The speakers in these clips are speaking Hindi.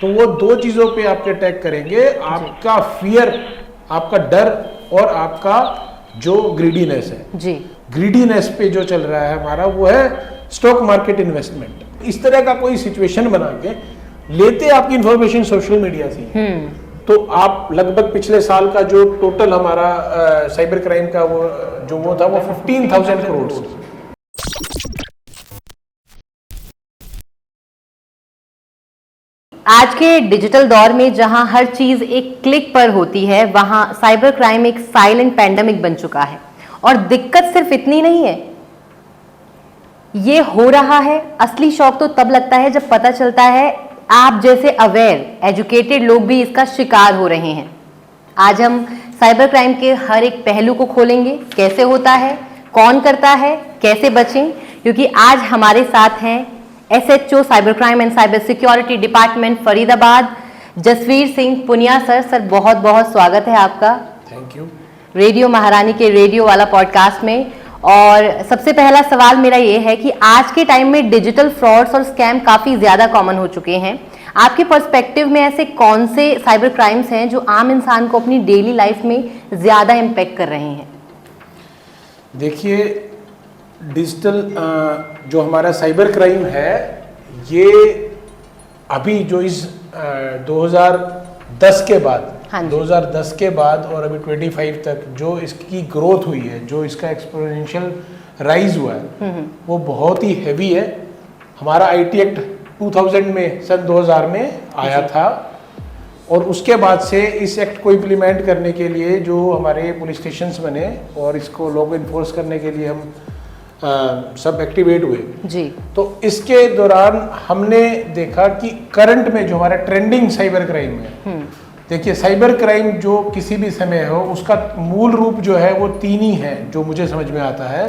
तो वो दो चीजों पे आपके अटैक करेंगे, आपका फियर, आपका डर और आपका जो ग्रीडीनेस है जी। ग्रीडीनेस पे जो चल रहा है हमारा वो है स्टॉक मार्केट इन्वेस्टमेंट। इस तरह का कोई सिचुएशन बना के लेते आपकी इंफॉर्मेशन सोशल मीडिया से, तो आप लगभग पिछले साल का जो टोटल हमारा साइबर क्राइम का वो था वो 15,000 करोड़। आज के डिजिटल दौर में जहां हर चीज एक क्लिक पर होती है, वहां साइबर क्राइम एक साइलेंट पैंडेमिक बन चुका है। और दिक्कत सिर्फ इतनी नहीं है, ये हो रहा है, असली शौक तो तब लगता है जब पता चलता है आप जैसे अवेयर एजुकेटेड लोग भी इसका शिकार हो रहे हैं। आज हम साइबर क्राइम के हर एक पहलू को खोलेंगे, कैसे होता है, कौन करता है, कैसे बचें, क्योंकि आज हमारे साथ हैं SHO cyber crime and cyber security department Faridabad, Jasvir Singh Punia sir. Sir बहुत बहुत स्वागत है आपका। Thank you. रेडियो महारानी के रेडियो वाला पॉडकास्ट में। और सबसे पहला सवाल मेरा ये है कि आज के टाइम में डिजिटल फ्रॉड्स और स्कैम काफी ज्यादा कॉमन हो चुके हैं। आपके पर्सपेक्टिव में ऐसे कौन से साइबर क्राइम्स हैं जो आम इंसान को अपनी डेली लाइफ में ज्यादा इम्पेक्ट कर रहे हैं? देखिए, डिजिटल जो हमारा साइबर क्राइम है, ये अभी जो इस 2010 के बाद, 2010 के बाद और अभी 25 तक जो इसकी ग्रोथ हुई है, जो इसका एक्सपोनेंशियल राइज हुआ है, वो बहुत ही हैवी है। हमारा IT एक्ट 2000 में, सन 2000 में आया था, और उसके बाद से इस एक्ट को इम्प्लीमेंट करने के लिए जो हमारे पुलिस स्टेशंस बने और इसको लोग इन्फोर्स करने के लिए हम सब एक्टिवेट हुए जी। तो इसके दौरान हमने देखा कि करंट में जो हमारा ट्रेंडिंग साइबर क्राइम है, देखिए साइबर क्राइम जो किसी भी समय हो, उसका मूल रूप जो है वो तीन ही है जो मुझे समझ में आता है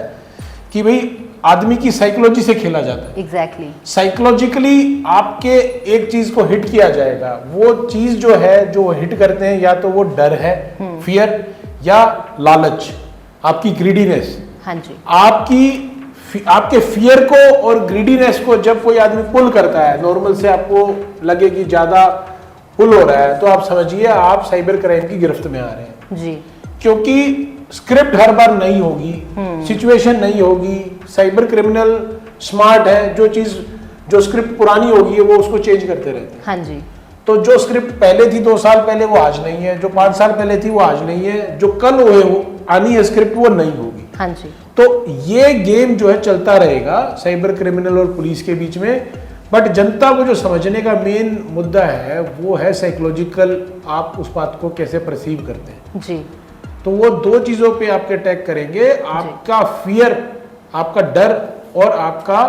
कि भाई आदमी की साइकोलॉजी से खेला जाता है। एग्जैक्टली। साइकोलॉजिकली आपके एक चीज को हिट किया जाएगा, वो चीज जो है जो हिट करते हैं, या तो वो डर है, फियर, या लालच, आपकी ग्रीडीनेस। हाँ जी। आपके फियर को और ग्रीडीनेस को जब कोई आदमी पुल करता है, नॉर्मल से आपको लगे कि ज्यादा पुल हो रहा है, तो आप समझिए आप साइबर क्राइम की गिरफ्त में आ रहे हैं जी। क्योंकि स्क्रिप्ट हर बार नहीं होगी, सिचुएशन नहीं होगी। साइबर क्रिमिनल स्मार्ट है, जो स्क्रिप्ट पुरानी होगी वो उसको चेंज करते रहते हैं। हाँ जी। तो जो स्क्रिप्ट पहले थी 2 साल पहले, वो आज नहीं है। जो 5 साल पहले थी वो आज नहीं है। जो कल हुए वो आनी है स्क्रिप्ट, वो नहीं होगी। हाँ जी। तो ये गेम जो है चलता रहेगा साइबर क्रिमिनल और पुलिस के बीच में। बट जनता को जो समझने का मेन मुद्दा है वो है साइकोलॉजिकल, आप उस बात को कैसे परसीव करते हैं जी। तो वो दो चीजों पे आपके अटैक करेंगे, आपका फियर, आपका डर और आपका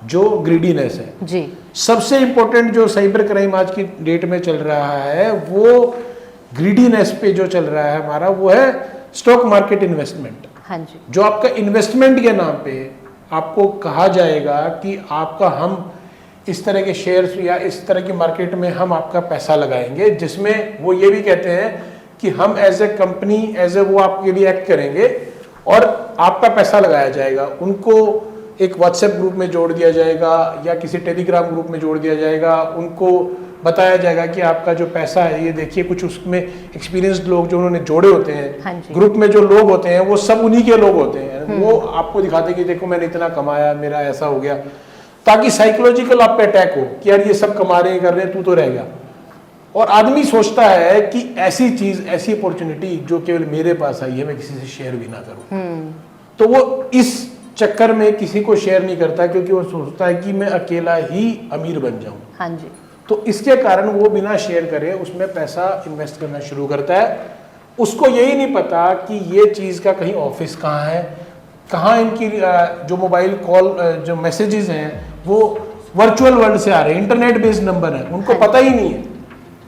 जो ग्रीडीनेस है जी। सबसे इंपॉर्टेंट जो साइबर क्राइम आज की डेट में चल रहा है, वो ग्रीडीनेस पे जो चल रहा है हमारा, वो है स्टॉक मार्केट इन्वेस्टमेंट। हाँ जी। जो आपका इन्वेस्टमेंट के नाम पे आपको कहा जाएगा कि आपका हम इस तरह के शेयर्स या इस तरह की मार्केट में हम आपका पैसा लगाएंगे, जिसमें वो ये भी कहते हैं कि हम as a company, as a वो आपके लिए एक्ट करेंगे और आपका पैसा लगाया जाएगा। उनको एक व्हाट्सएप ग्रुप में जोड़ दिया जाएगा या किसी टेलीग्राम ग्रुप में जोड़ दिया जाएगा। उनको बताया जाएगा कि आपका जो पैसा है, ये देखिए, कुछ उसमें एक्सपीरियंस्ड लोग जो उन्होंने जोड़े होते हैं, हाँ ग्रुप में जो लोग होते हैं वो सब उन्हीं के लोग होते हैं। वो आपको दिखाते हैं कि देखो मैंने इतना कमाया, मेरा ऐसा हो गया, ताकि साइकोलॉजिकल आप पे अटैक हो कि यार ये सब कमा रहे हैं, कर रहे हैं, तू तो रह गया। और आदमी सोचता है कि ऐसी चीज, ऐसी अपॉर्चुनिटी जो केवल मेरे पास आई है, मैं किसी से शेयर भी ना करूं। तो वो इस चक्कर में किसी को शेयर नहीं करता, क्योंकि वो सोचता है कि मैं अकेला ही अमीर बन जाऊं। हाँ जी। तो इसके कारण वो बिना शेयर करे उसमें पैसा इन्वेस्ट करना शुरू करता है। उसको यही नहीं पता कि ये चीज का कहीं ऑफिस कहाँ है, कहाँ इनकी जो मोबाइल कॉल, जो मैसेजेस हैं वो वर्चुअल वर्ल्ड से आ रहे हैं, इंटरनेट बेस्ड नंबर है, उनको पता ही नहीं है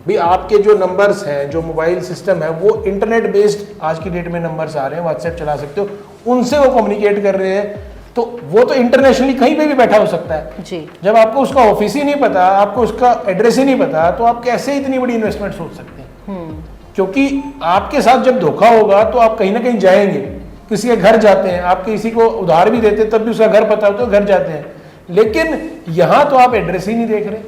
भी आपके जो नंबर्स हैं, जो मोबाइल सिस्टम है, वो इंटरनेट बेस्ड आज की डेट में नंबर्स आ रहे हैं। व्हाट्सएप चला सकते हो, उनसे वो कम्युनिकेट कर रहे हैं। तो वो तो इंटरनेशनली कहीं पे भी बैठा हो सकता है जी। जब आपको उसका ऑफिस ही नहीं पता, आपको उसका एड्रेस ही नहीं पता, तो आप कैसे इतनी बड़ी इन्वेस्टमेंट सोच सकते हैं? क्योंकि आपके साथ जब धोखा होगा तो आप कहीं ना कहीं जाएंगे, किसी के घर जाते हैं, आप किसी को उधार भी देते तब भी उसका घर पता हो तो घर जाते हैं। लेकिन यहाँ तो आप एड्रेस ही नहीं देख रहे,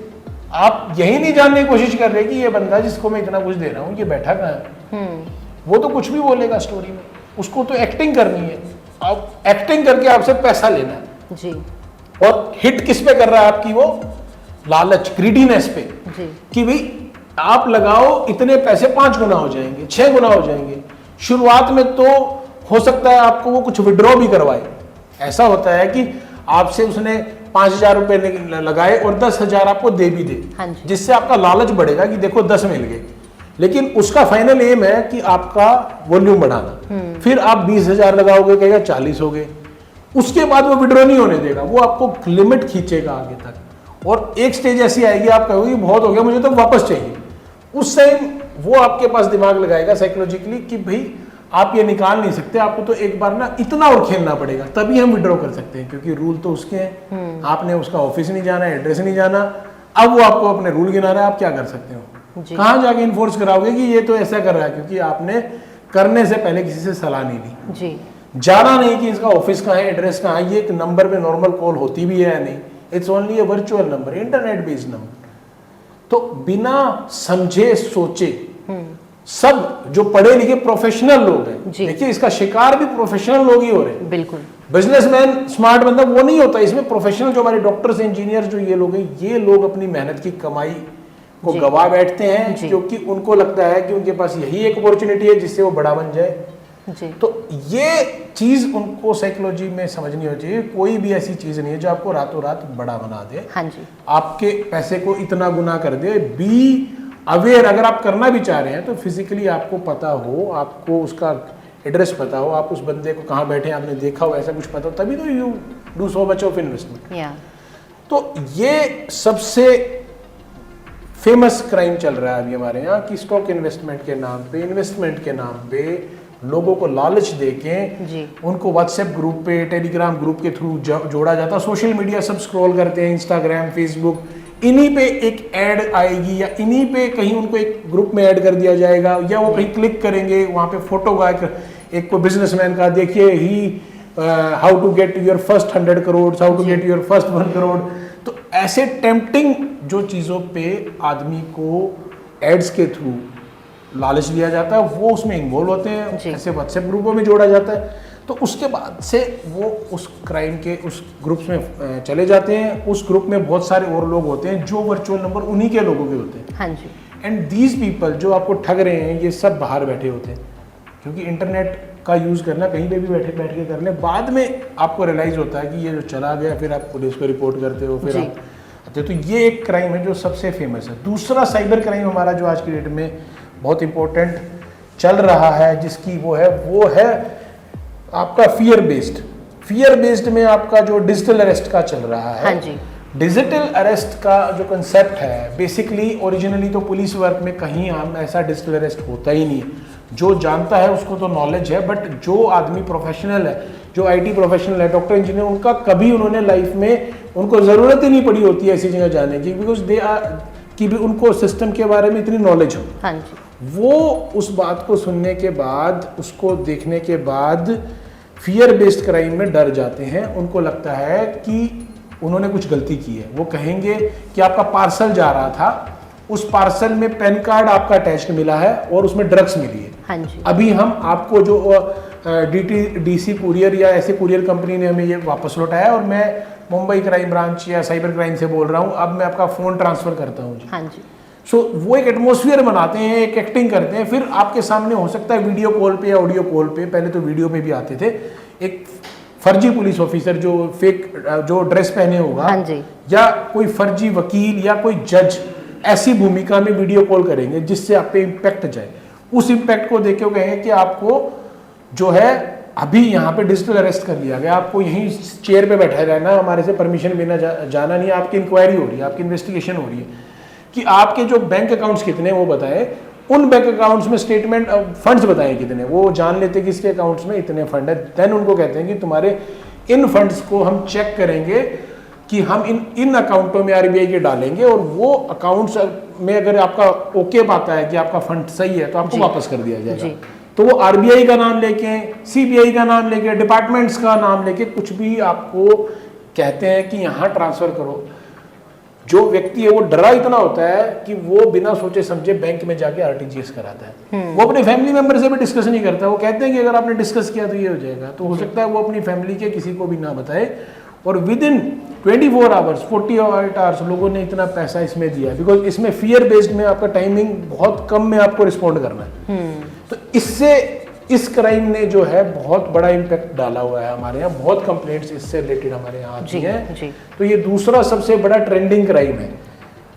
आप यही नहीं जानने की कोशिश कर रहे कि ये बंदा जिसको मैं इतना कुछ दे रहा हूँ ये बैठा कहाँ है। वो तो कुछ भी बोलेगा स्टोरी में, उसको तो एक्टिंग करनी है, आप एक्टिंग करके आपसे पैसा लेना है जी। और हिट किस पे कर रहा है आपकी, वो लालच, ग्रीडीनेस पे जी। कि भाई आप लगाओ इतने पैसे 5 गुना हो जाएंगे, 6 गुना हो जाएंगे। शुरुआत में तो हो सकता है आपको वो कुछ विड्रॉ भी करवाए। ऐसा होता है कि आपसे उसने 5,000 रुपए लगाए और 10,000 आपको दे भी दे, जिससे आपका लालच बढ़ेगा कि देखो 10 मिल गए। लेकिन उसका फाइनल एम है कि आपका वॉल्यूम बढ़ाना। फिर आप 20,000 लगाओगे, कहेगा 40 हो गए। उसके बाद वो विड्रॉ नहीं होने देगा, वो आपको लिमिट खींचेगा आगे तक। और एक स्टेज ऐसी आएगी आप कहोगे बहुत हो गया, मुझे तो वापस चाहिए। उस टाइम वो आपके पास दिमाग लगाएगा साइकोलॉजिकली कि भाई आप ये निकाल नहीं सकते, आपको तो एक बार ना इतना और खेलना पड़ेगा, तभी हम विड्रॉ कर सकते हैं, क्योंकि रूल तो उसके हैं। आपने उसका ऑफिस नहीं जाना, एड्रेस नहीं जाना, अब वो आपको अपने रूल गिना रहा है, आप क्या कर सकते हो? कहाँ जाके इन्फोर्स कराओगे कि ये तो ऐसा कर रहा है, क्योंकि आपने करने से पहले किसी से सलाह नहीं ली जी। जाना नहीं कि इसका ऑफिस कहाँ है, एड्रेस कहाँ है, ये एक नंबर पे नॉर्मल कॉल होती भी है या नहीं, it's only A virtual number, internet based number. तो बिना समझे सोचे सब जो पढ़े लिखे प्रोफेशनल लोग हैं, देखिए इसका शिकार भी प्रोफेशनल लोग ही हो रहे हैं। बिल्कुल, बिजनेसमैन स्मार्ट बंदा वो नहीं होता, इसमें प्रोफेशनल जो हमारे डॉक्टर्स इंजीनियर जो ये लोग हैं, ये लोग अपनी मेहनत की कमाई को गवा बैठते हैं, क्योंकि उनको लगता है कि उनके पास यही एक अपॉर्चुनिटी है जिससे वो बड़ा बन जाए। तो ये चीज उनको साइकोलॉजी में समझनी होनी चाहिए। कोई भी ऐसी चीज नहीं है जो आपको रातों रात बड़ा बना दे, आपके पैसे को इतना गुना कर दे। बी अवेयर, अगर आप करना भी चाह रहे हैं तो फिजिकली आपको पता हो, आपको उसका एड्रेस पता हो, आप उस बंदे को कहाँ बैठे आपने देखा हो, ऐसा कुछ पता हो, तभी तो you do so much of investment. तो ये सबसे फेमस क्राइम चल रहा है अभी हमारे यहाँ कि स्टॉक इन्वेस्टमेंट के नाम पे, इन्वेस्टमेंट के नाम पे लोगों को लालच देके उनको व्हाट्सएप ग्रुप पे, टेलीग्राम ग्रुप के थ्रू जोड़ा जाता है। सोशल मीडिया सब स्क्रॉल करते हैं, इंस्टाग्राम, फेसबुक, इन्हीं पे एक ऐड आएगी या इन्हीं पे कहीं उनको एक ग्रुप में ऐड कर दिया जाएगा, या वो कहीं क्लिक करेंगे, वहां पे फोटो का एक कोई बिजनेसमैन का, देखिए ही how to get your first 100 crore, how to get your first 1 crore. तो ऐसे टेम्पटिंग जो चीजों पे आदमी को एड्स के थ्रू लालच दिया जाता है, वो उसमें इन्वॉल्व होते हैं, ऐसे व्हाट्सएप ग्रुपों में जोड़ा जाता है। तो उसके बाद से वो उस क्राइम के उस ग्रुप्स में चले जाते हैं। उस ग्रुप में बहुत सारे और लोग होते हैं जो वर्चुअल नंबर उन्हीं के लोगों के होते हैं। हाँ जी। एंड दीज पीपल जो आपको ठग रहे हैं, ये सब बाहर बैठे होते हैं, क्योंकि इंटरनेट का यूज़ करना कहीं पे भी बैठ के कर लें। बाद में आपको रियलाइज होता है कि ये जो चला गया, फिर आप पुलिस को रिपोर्ट करते हो, फिर आप आते। तो ये एक क्राइम है जो सबसे फेमस है। दूसरा साइबर क्राइम हमारा जो आज की डेट में बहुत इंपॉर्टेंट चल रहा है, जिसकी वो है आपका फियर बेस्ड में आपका जो डिजिटल अरेस्ट का चल रहा है। हाँ जी। डिजिटल अरेस्ट का जो कंसेप्ट है, बेसिकली ओरिजिनली तो पुलिस वर्क में कहीं हम ऐसा डिजिटल अरेस्ट होता ही नहीं है। जो जानता है उसको तो नॉलेज है, बट जो आदमी प्रोफेशनल है, जो आईटी प्रोफेशनल है, डॉक्टर इंजीनियर, उनका कभी उन्होंने लाइफ में उनको ज़रूरत ही नहीं पड़ी होती है ऐसी जगह जाने की, बिकॉज दे आर कि भी उनको सिस्टम के बारे में इतनी नॉलेज हो। हाँ जी। वो उस बात को सुनने के बाद, उसको देखने के बाद फियर बेस्ड क्राइम में डर जाते हैं। उनको लगता है कि उन्होंने कुछ गलती की है। वो कहेंगे कि आपका पार्सल जा रहा था, उस पार्सल में पैन कार्ड आपका अटैच्ड मिला है और उसमें ड्रग्स मिली है। हाँ जी। अभी हम आपको जो डीसी कुरियर या ऐसे कुरियर कंपनी ने हमें ये वापस लौटाया, और मैं मुंबई क्राइम ब्रांच या साइबर क्राइम से बोल रहा हूँ, अब मैं आपका फ़ोन ट्रांसफ़र करता हूँ। हाँ जी। सो वो एक एटमॉस्फेयर बनाते हैं, एक एक्टिंग करते हैं, फिर आपके सामने हो सकता है वीडियो कॉल पे या ऑडियो कॉल पे, पहले तो वीडियो पे भी आते थे, एक फर्जी पुलिस ऑफिसर जो फेक जो ड्रेस पहने होगा, हाँ जी, या कोई फर्जी वकील या कोई जज ऐसी भूमिका में वीडियो कॉल करेंगे जिससे आप पे इम्पैक्ट जाए। उस इम्पैक्ट को देख के वो कहेंगे कि आपको जो है अभी यहाँ पे डिजिटल अरेस्ट कर लिया गया, आपको यहीं चेयर पे बैठा रहना, हमारे से परमिशन बिना जाना नहीं, आपकी इंक्वायरी हो रही है, आपकी इन्वेस्टिगेशन हो रही है कि आपके जो बैंक अकाउंट्स कितने वो बताएं, उन बैंक अकाउंट्स में स्टेटमेंट फंड्स बताएं कितने, वो जान लेते कि इसके अकाउंट्स में इतने फंड है। देन उनको कहते हैं कि तुम्हारे इन फंड्स को हम चेक करेंगे कि हम इन अकाउंटों में आरबीआई के डालेंगे, और वो अकाउंट्स में अगर आपका ओके पाता है कि आपका फंड सही है तो आपको वापस कर दिया जाएगा। तो वो आरबीआई का नाम लेके, सीबीआई का नाम लेके, डिपार्टमेंट्स का नाम लेके कुछ भी आपको कहते हैं कि यहाँ ट्रांसफर करो। जो व्यक्ति है वो डरा इतना होता है कि वो बिना सोचे समझे बैंक में जाके आरटीजीएस कराता है। वो अपने फैमिली मेंबर से भी डिस्कस नहीं करता, वो कहते हैं कि अगर आपने डिस्कस किया तो ये हो जाएगा, तो हो सकता है वो अपनी फैमिली के किसी को भी ना बताए, और विद इन 24 आवर्स 48 आवर्स लोगों ने इतना पैसा इसमें दिया, बिकॉज इसमें फियर बेस्ड में आपका टाइमिंग बहुत कम में आपको रिस्पॉन्ड करना है। तो इससे इस क्राइम ने जो है बहुत बड़ा इम्पैक्ट डाला हुआ है हमारे यहाँ, बहुत कंप्लेंट्स इससे रिलेटेड हमारे यहाँ आती हैं। तो ये दूसरा सबसे बड़ा ट्रेंडिंग क्राइम है।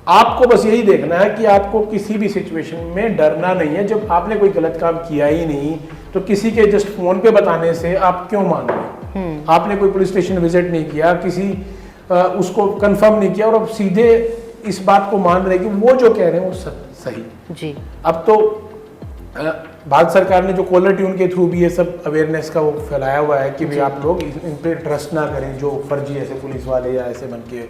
आपको बस यही देखना है कि आपको किसी भी सिचुएशन में डरना नहीं है। जब आपने कोई गलत काम किया ही नहीं तो किसी के जस्ट फोन पे बताने से आप क्यों मान रहे? आपने कोई पुलिस स्टेशन विजिट नहीं किया, किसी उसको कंफर्म नहीं किया, और अब सीधे इस बात को मान रहे कि वो जो कह रहे हैं वो सही जी। अब तो भारत सरकार ने जो कॉलर ट्यून के थ्रू भी ये सब अवेयरनेस का वो फैलाया हुआ है कि भाई आप लोग इन पे ट्रस्ट ना करें जो फर्जी ऐसे पुलिस वाले या ऐसे बन के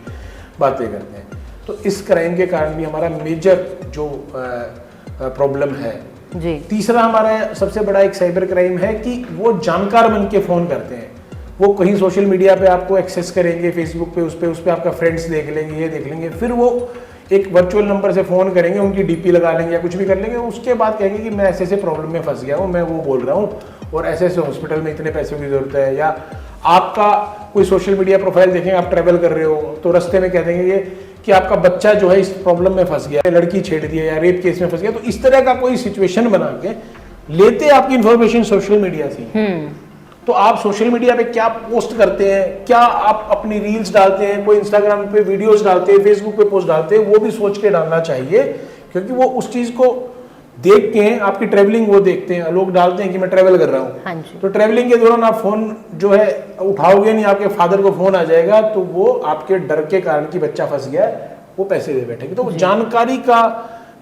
बातें करते हैं। तो इस क्राइम के कारण भी हमारा मेजर जो प्रॉब्लम है जी। तीसरा हमारा सबसे बड़ा एक साइबर क्राइम है कि वो जानकार बन के फ़ोन करते हैं। वो कहीं सोशल मीडिया पे आपको एक्सेस करेंगे, फेसबुक पे उस पर आपका फ्रेंड्स देख लेंगे, ये देख लेंगे, फिर वो एक वर्चुअल नंबर से फ़ोन करेंगे, उनकी डीपी लगा लेंगे या कुछ भी कर लेंगे, उसके बाद कहेंगे कि मैं ऐसे ऐसे प्रॉब्लम में फंस गया हूँ, मैं वो बोल रहा हूँ और ऐसे ऐसे हॉस्पिटल में इतने पैसों की ज़रूरत है। या आपका कोई सोशल मीडिया प्रोफाइल देखेंगे, आप ट्रैवल कर रहे हो तो रास्ते में कह देंगे ये कि आपका बच्चा जो है इस प्रॉब्लम में फंस गया, लड़की छेड़ दी है या रेप केस में फंस गया। तो इस तरह का कोई सिचुएशन बना के लेते आपकी इन्फॉर्मेशन सोशल मीडिया से। तो आप सोशल मीडिया पे क्या पोस्ट करते हैं, क्या आप अपनी रील्स डालते हैं, कोई इंस्टाग्राम पे वीडियोस डालते हैं, फेसबुक पे पोस्ट डालते हैं, वो भी सोच के डालना चाहिए, क्योंकि वो उस चीज को देख के आपकी ट्रैवलिंग वो देखते हैं। लोग डालते हैं कि मैं ट्रैवल कर रहा हूँ, तो ट्रैवलिंग के दौरान आप फोन जो है उठाओगे नहीं, आपके फादर को फोन आ जाएगा, तो वो आपके डर के कारण कि बच्चा फंस गया वो पैसे दे बैठेंगे। तो जानकारी का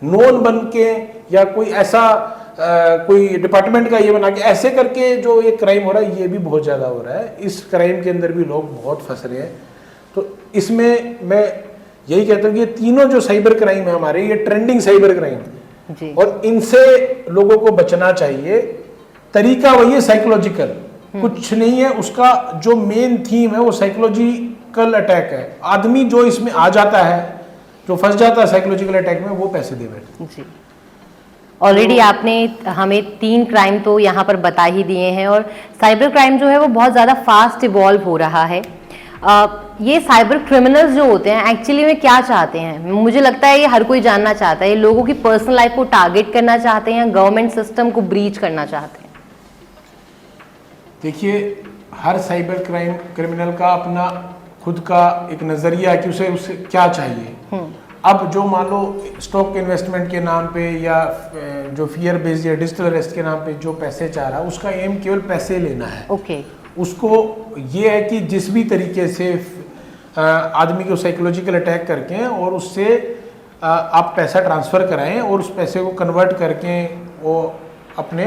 नोन बन के या कोई ऐसा कोई डिपार्टमेंट का ये बना के ऐसे करके जो ये क्राइम हो रहा है, ये भी बहुत ज़्यादा हो रहा है। इस क्राइम के अंदर भी लोग बहुत फंस रहे हैं। तो इसमें मैं यही कहता हूँ कि ये तीनों जो साइबर क्राइम है हमारे, ये ट्रेंडिंग साइबर क्राइम है और इनसे लोगों को बचना चाहिए। तरीका वही है साइकोलॉजिकल, कुछ नहीं है। उसका जो मेन थीम है वो साइकोलॉजिकल अटैक है। आदमी जो इसमें आ जाता है, जो फंस जाता है साइकोलॉजिकल अटैक में, वो पैसे दे बैठे। ऑलरेडी आपने हमें 3 क्राइम तो यहाँ पर बता ही दिए हैं, और साइबर क्राइम जो है वो बहुत ज़्यादा फास्ट इवॉल्व हो रहा है। ये साइबर क्रिमिनल्स जो होते हैं एक्चुअली में क्या चाहते हैं? मुझे लगता है ये हर कोई जानना चाहता है। ये लोगों की पर्सनल लाइफ को टारगेट करना चाहते हैं, गवर्नमेंट सिस्टम को ब्रीच करना चाहते हैं। देखिए, हर साइबर क्राइम क्रिमिनल का अपना खुद का एक नज़रिया है कि उसे क्या चाहिए। अब जो मान लो स्टॉक इन्वेस्टमेंट के नाम पे या जो फियर बेस्ड या डिजिटल अरेस्ट के नाम पे जो पैसे चाह रहा है, उसका एम केवल पैसे लेना है। उसको ये है कि जिस भी तरीके से आदमी को साइकोलॉजिकल अटैक करके और उससे आप पैसा ट्रांसफ़र कराएं और उस पैसे को कन्वर्ट करके वो अपने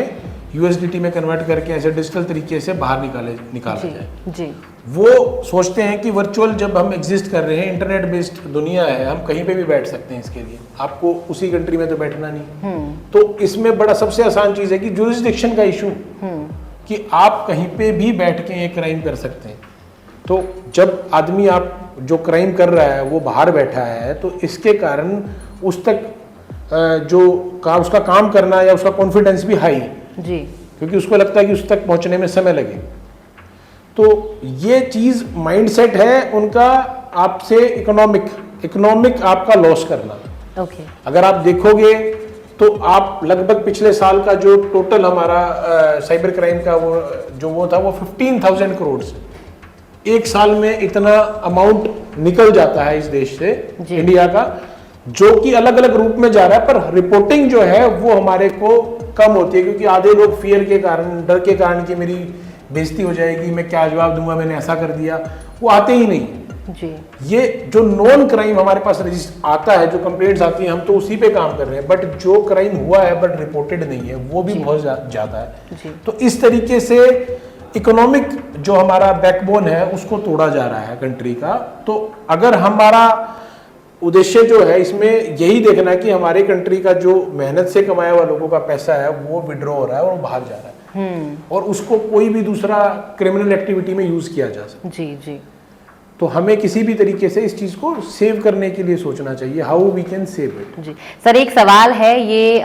यूएसडीटी में कन्वर्ट करके ऐसे डिजिटल तरीके से बाहर निकाला जाए। वो सोचते हैं कि वर्चुअल जब हम एग्जिस्ट कर रहे हैं, इंटरनेट बेस्ड दुनिया है, हम कहीं पे भी बैठ सकते हैं। इसके लिए आपको उसी कंट्री में तो बैठना नहीं। तो इसमें बड़ा सबसे आसान चीज़ है कि जुरिस्डिक्शन का इशू, कि आप कहीं पे भी बैठ के ये क्राइम कर सकते हैं। तो जब आदमी आप जो क्राइम कर रहा है वो बाहर बैठा है, तो इसके कारण उस तक उसका काम करना या उसका कॉन्फिडेंस भी हाई जी, क्योंकि उसको लगता है कि उस तक पहुंचने में समय लगे। तो ये चीज माइंडसेट है उनका, आपसे इकोनॉमिक आपका लॉस करना। अगर आप देखोगे तो आप लगभग पिछले साल का जो टोटल हमारा साइबर क्राइम का वो था वो 15,000 करोड़ से एक साल में इतना अमाउंट निकल जाता है इस देश से, इंडिया का, जो कि अलग अलग रूप में जा रहा है। पर रिपोर्टिंग जो है वो हमारे को कम होती है, क्योंकि आधे लोग फियर के कारण, डर के कारण कि मेरी बेइज्जती हो जाएगी, मैं क्या जवाब दूंगा, मैंने ऐसा कर दिया, वो आते ही नहीं जी। ये जो नॉन क्राइम हमारे पास रजिस्टर आता है, जो कंप्लेंट्स आती हैं, हम तो उसी पे काम कर रहे हैं, बट जो क्राइम हुआ है बट रिपोर्टेड नहीं है, वो भी बहुत ज्यादा है जी। तो इस तरीके से इकोनॉमिक जो हमारा बैकबोन है उसको तोड़ा जा रहा है कंट्री का। तो अगर हमारा उद्देश्य जो है इसमें यही देखना है कि हमारे कंट्री का जो मेहनत से कमाया हुआ लोगों का पैसा है वो विड्रॉ हो रहा है और बाहर जा रहा है, और उसको कोई भी दूसरा क्रिमिनल एक्टिविटी में यूज किया जा सकता जी जी। तो हमें किसी भी तरीके से इस चीज़ को सेव करने के लिए सोचना चाहिए, how we can save it. जी सर, एक सवाल है ये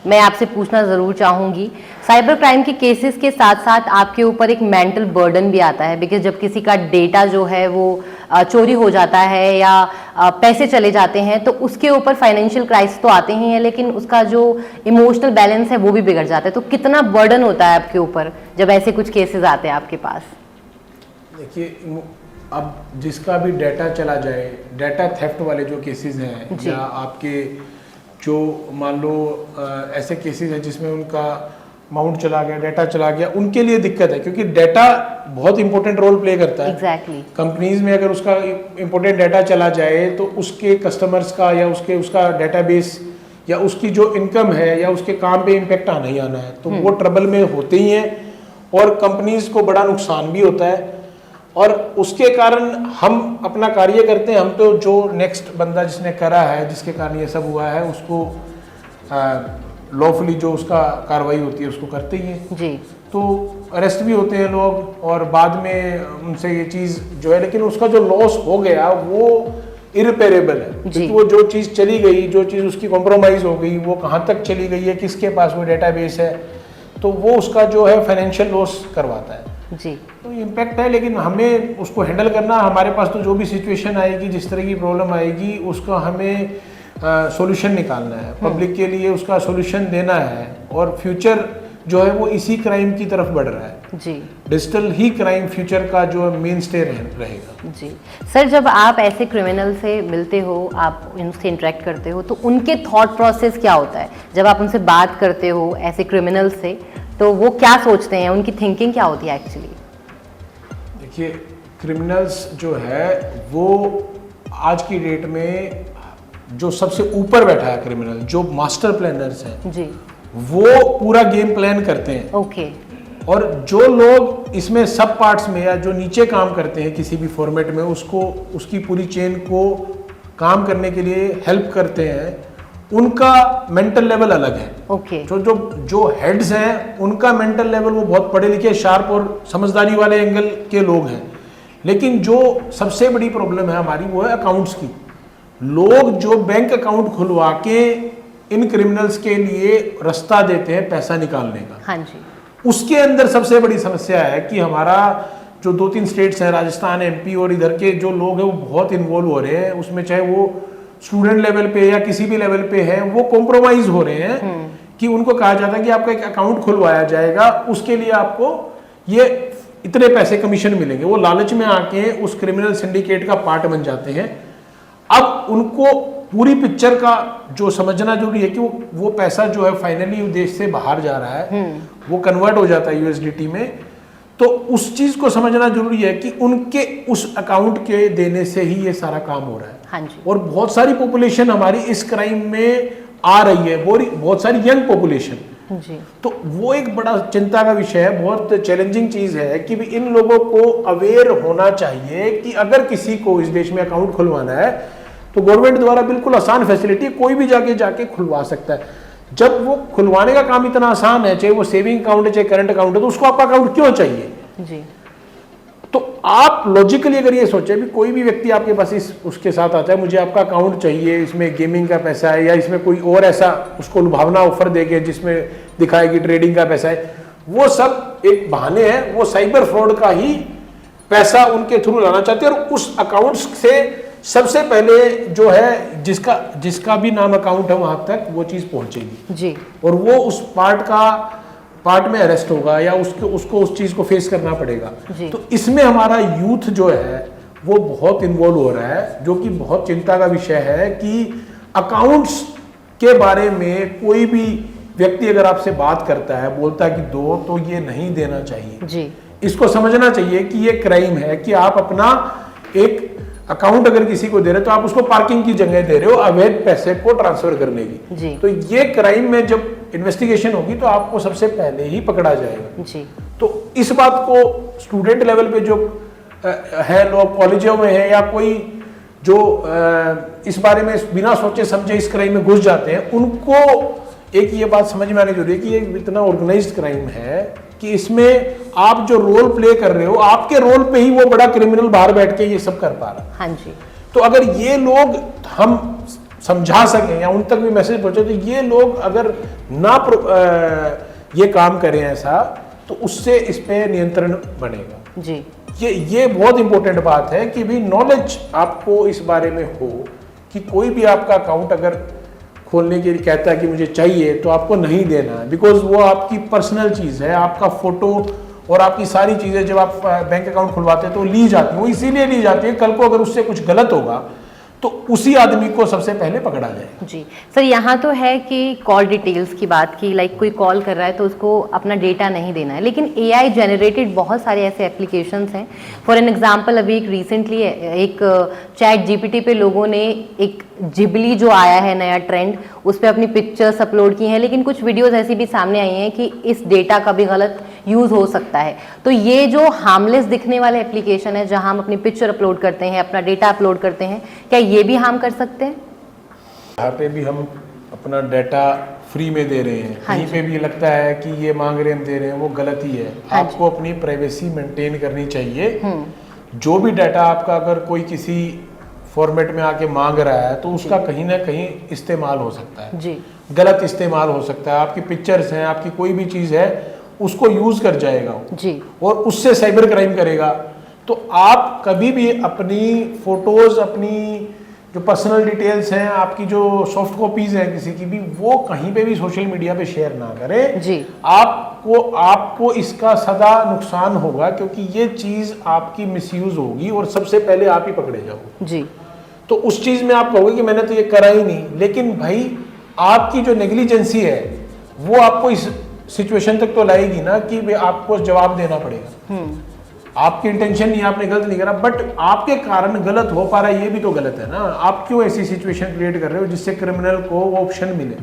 मैं आपसे पूछना ज़रूर चाहूँगी। साइबर क्राइम के केसेस के साथ साथ आपके ऊपर एक मेंटल बर्डन भी आता है, बिकॉज जब किसी का डेटा जो है वो चोरी हो जाता है या पैसे चले जाते हैं तो उसके ऊपर फाइनेंशियल क्राइसिस तो आते ही हैं, लेकिन उसका जो इमोशनल बैलेंस है वो भी बिगड़ जाता है। तो कितना बर्डन होता है आपके ऊपर जब ऐसे कुछ केसेस आते हैं आपके पास? देखिए, अब जिसका भी डाटा चला जाए, डाटा थेफ्ट वाले जो केसेस हैं या आपके जो मान लो ऐसे केसेस हैं जिसमें उनका अमाउंट चला गया, डाटा चला गया, उनके लिए दिक्कत है, क्योंकि डाटा बहुत इंपॉर्टेंट रोल प्ले करता है। एग्जैक्टली कंपनीज में अगर उसका इंपॉर्टेंट डाटा चला जाए तो उसके कस्टमर्स का या उसका डाटाबेस या उसकी जो इनकम है या उसके काम पे इम्पेक्ट आना ही आना है, तो वो ट्रबल में होते ही हैं और कंपनीज को बड़ा नुकसान भी होता है। और उसके कारण हम अपना कार्य करते हैं, हम तो जो नेक्स्ट बंदा जिसने करा है, जिसके कारण ये सब हुआ है, उसको लॉफुली जो उसका कार्रवाई होती है उसको करते ही हैं जी। तो अरेस्ट भी होते हैं लोग और बाद में उनसे ये चीज़ जो है, लेकिन उसका जो लॉस हो गया वो इरिपेरेबल है, क्योंकि वो जो चीज़ चली गई, जो चीज़ उसकी कॉम्प्रोमाइज़ हो गई, वो कहाँ तक चली गई है, किसके पास वो डेटाबेस है, तो वो उसका जो है फाइनेंशियल लॉस करवाता है जी। तो इम्पैक्ट है। लेकिन हमें उसको हैंडल करना, हमारे पास तो जो भी सिचुएशन आएगी, जिस तरह की प्रॉब्लम आएगी, उसका हमें सॉल्यूशन निकालना है, पब्लिक के लिए उसका सॉल्यूशन देना है। और फ्यूचर जो है वो इसी क्राइम की तरफ बढ़ रहा है जी। डिजिटल ही क्राइम फ्यूचर का जो मेन स्टे रहेगा। जी सर, जब आप ऐसे क्रिमिनल से मिलते हो, आप उनसे इंटरेक्ट करते हो, तो उनके थॉट प्रोसेस क्या होता है जब आप उनसे बात करते हो ऐसे क्रिमिनल से? तो वो क्या सोचते हैं, उनकी थिंकिंग क्या होती है एक्चुअली? देखिए, क्रिमिनल्स जो है वो आज की डेट में जो सबसे ऊपर बैठा है क्रिमिनल, जो मास्टर प्लानर्स हैं जी, वो पूरा गेम प्लान करते हैं। ओके। और जो लोग इसमें सब पार्ट्स में या जो नीचे काम करते हैं किसी भी फॉर्मेट में, उसको उसकी पूरी चेन को काम करने के लिए हेल्प करते हैं, उनका मेंटल लेवल अलग है। ओके। जो हेड्स हैं उनका मेंटल लेवल वो बहुत पढ़े लिखे, शार्प और समझदारी वाले एंगल के लोग हैं। लेकिन जो सबसे बड़ी प्रॉब्लम है हमारी वो है अकाउंट्स की। लोग जो बैंक अकाउंट खुलवा के इन क्रिमिनल्स के लिए रास्ता देते हैं पैसा निकालने का, हाँ जी, उसके अंदर सबसे बड़ी समस्या है कि हमारा जो 2-3 स्टेट्स हैं, राजस्थान, एमपी, और इधर के जो लोग हैं वो बहुत इन्वॉल्व हो रहे हैं उसमें, चाहे वो स्टूडेंट लेवल पे या किसी भी लेवल पे है, वो कॉम्प्रोमाइज हो रहे हैं कि उनको कहा जाता है कि आपका एक अकाउंट खुलवाया जाएगा, उसके लिए आपको ये इतने पैसे कमीशन मिलेंगे। वो लालच में आके उस क्रिमिनल सिंडिकेट का पार्ट बन जाते हैं। अब उनको पूरी पिक्चर का जो समझना जरूरी है कि वो पैसा जो है फाइनली देश से बाहर जा रहा है, वो कन्वर्ट हो जाता है यूएसडीटी में, तो उस चीज को समझना जरूरी है कि उनके उस अकाउंट के देने से ही ये सारा काम हो रहा है। हाँ जी। और बहुत सारी पॉपुलेशन हमारी इस क्राइम में आ रही है, बहुत सारी यंग पॉपुलेशन, जी। तो वो एक बड़ा चिंता का विषय है, बहुत चैलेंजिंग चीज है कि भी इन लोगों को अवेयर होना चाहिए कि अगर किसी को इस देश में अकाउंट खुलवाना है तो गवर्नमेंट द्वारा बिल्कुल आसान फैसिलिटी, कोई भी जाके खुलवा सकता है। जब वो खुलवाने का काम इतना आसान है, चाहे वो सेविंग अकाउंट है चाहे करंट अकाउंट है, तो उसको आपका अकाउंट क्यों चाहिए? जी। तो आप लॉजिकली अगर ये सोचे भी, कोई भी व्यक्ति आपके पास उसके साथ आता है, मुझे आपका अकाउंट चाहिए, इसमें गेमिंग का पैसा है या इसमें कोई और ऐसा उसको लुभावना ऑफर देके जिसमें दिखाएगी ट्रेडिंग का पैसा है, वो सब एक बहाने हैं। वो साइबर फ्रॉड का ही पैसा उनके थ्रू लाना चाहते हैं और उस अकाउंट से सबसे पहले जो है जिसका भी नाम अकाउंट है वहां तक वो चीज पहुंचेगी जी। और वो उस पार्ट में अरेस्ट होगा या उसको उस चीज को फेस करना पड़ेगा। तो इसमें हमारा यूथ जो है वो बहुत इन्वॉल्व हो रहा है, जो कि बहुत चिंता का विषय है कि अकाउंट्स के बारे में कोई भी व्यक्ति अगर आपसे बात करता है, बोलता है कि दो, तो ये नहीं देना चाहिए जी। इसको समझना चाहिए कि ये क्राइम है कि आप अपना एक अकाउंट अगर किसी को दे रहे हो तो आप उसको पार्किंग की जगह दे रहे हो, अवैध पैसे को ट्रांसफर करने की जी। तो ये क्राइम में जब इन्वेस्टिगेशन होगी तो आपको सबसे पहले ही पकड़ा जाएगा जी। तो इस बात को स्टूडेंट लेवल पे जो है, लोग कॉलेजों में है या कोई जो इस बारे में बिना सोचे समझे इस क्राइम में घुस जाते हैं, उनको एक ये बात समझ में आनी जरूरी है कि ये इतना ऑर्गेनाइज्ड क्राइम है कि इसमें आप जो रोल प्ले कर रहे हो, आपके रोल पे ही वो बड़ा क्रिमिनल बाहर बैठ के ये सब कर पा रहा है। हाँ जी। तो अगर ये लोग हम समझा सकें या उन तक भी मैसेज पहुंचे, तो ये लोग अगर ना ये काम करें ऐसा, तो उससे इस पे नियंत्रण बनेगा जी। ये बहुत इंपॉर्टेंट बात है कि भी नॉलेज आपको इस बारे में हो कि कोई भी आपका अकाउंट अगर खोलने के लिए कहता है कि मुझे चाहिए, तो आपको नहीं देना है, बिकॉज वो आपकी पर्सनल चीज़ है। आपका फोटो और आपकी सारी चीज़ें जब आप बैंक अकाउंट खुलवाते हैं तो ली जाती हैं, वो इसीलिए ली जाती है कल को अगर उससे कुछ गलत होगा तो उसी आदमी को सबसे पहले पकड़ा जाए। जी सर, यहाँ तो है कि कॉल डिटेल्स की बात की, लाइक कोई कॉल कर रहा है तो उसको अपना डेटा नहीं देना है, लेकिन एआई जनरेटेड बहुत सारे ऐसे एप्लीकेशंस हैं। फॉर एन एग्जांपल, अभी एक रिसेंटली एक चैट जीपीटी पे लोगों ने एक जिबली जो आया है नया ट्रेंड, उस पर अपनी पिक्चर्स अपलोड की हैं, लेकिन कुछ वीडियोस ऐसी भी सामने आई हैं कि इस डेटा का भी गलत यूज़ हो सकता है। तो ये जो हार्मलेस दिखने वाले एप्लीकेशन है जहां हम अपनी पिक्चर अपलोड करते हैं, अपना डेटा अपलोड करते हैं, क्या ये भी हार्म कर सकते हैं? यहाँ पे भी हम अपना डाटा फ्री में दे रहे हैं, हाँ कहीं पे भी लगता है कि ये मांग रहे हम दे रहे हैं, वो गलत ही है। हाँ आपको अपनी प्राइवेसी मेंटेन करनी चाहिए। जो भी डाटा आपका अगर कोई किसी फॉर्मेट में आके मांग रहा है तो उसका कहीं ना कहीं इस्तेमाल हो सकता है जी। गलत इस्तेमाल हो सकता है। आपकी पिक्चर्स हैं, आपकी कोई भी चीज़ है, उसको यूज़ कर जाएगा जी। और उससे साइबर क्राइम करेगा। तो आप कभी भी अपनी फोटोज़, अपनी जो पर्सनल डिटेल्स हैं, आपकी जो सॉफ्ट कॉपीज हैं किसी की भी, वो कहीं पे भी सोशल मीडिया पे शेयर ना करें जी। आपको इसका सदा नुकसान होगा, क्योंकि ये चीज़ आपकी मिसयूज होगी और सबसे पहले आप ही पकड़े जाओगे। जी। तो उस चीज़ में आप कहोगे कि मैंने तो ये करा ही नहीं, लेकिन भाई आपकी जो नेग्लिजेंसी है वो आपको इस सिचुएशन तक तो लाएगी ना कि भाई आपको जवाब देना पड़ेगा। आपकी इंटेंशन नहीं, आपने गलत नहीं करा, बट आपके कारण गलत हो पा रहा है, ये भी तो गलत है ना। आप क्यों ऐसी सिचुएशन क्रिएट कर रहे हो जिससे क्रिमिनल को वो ऑप्शन मिले?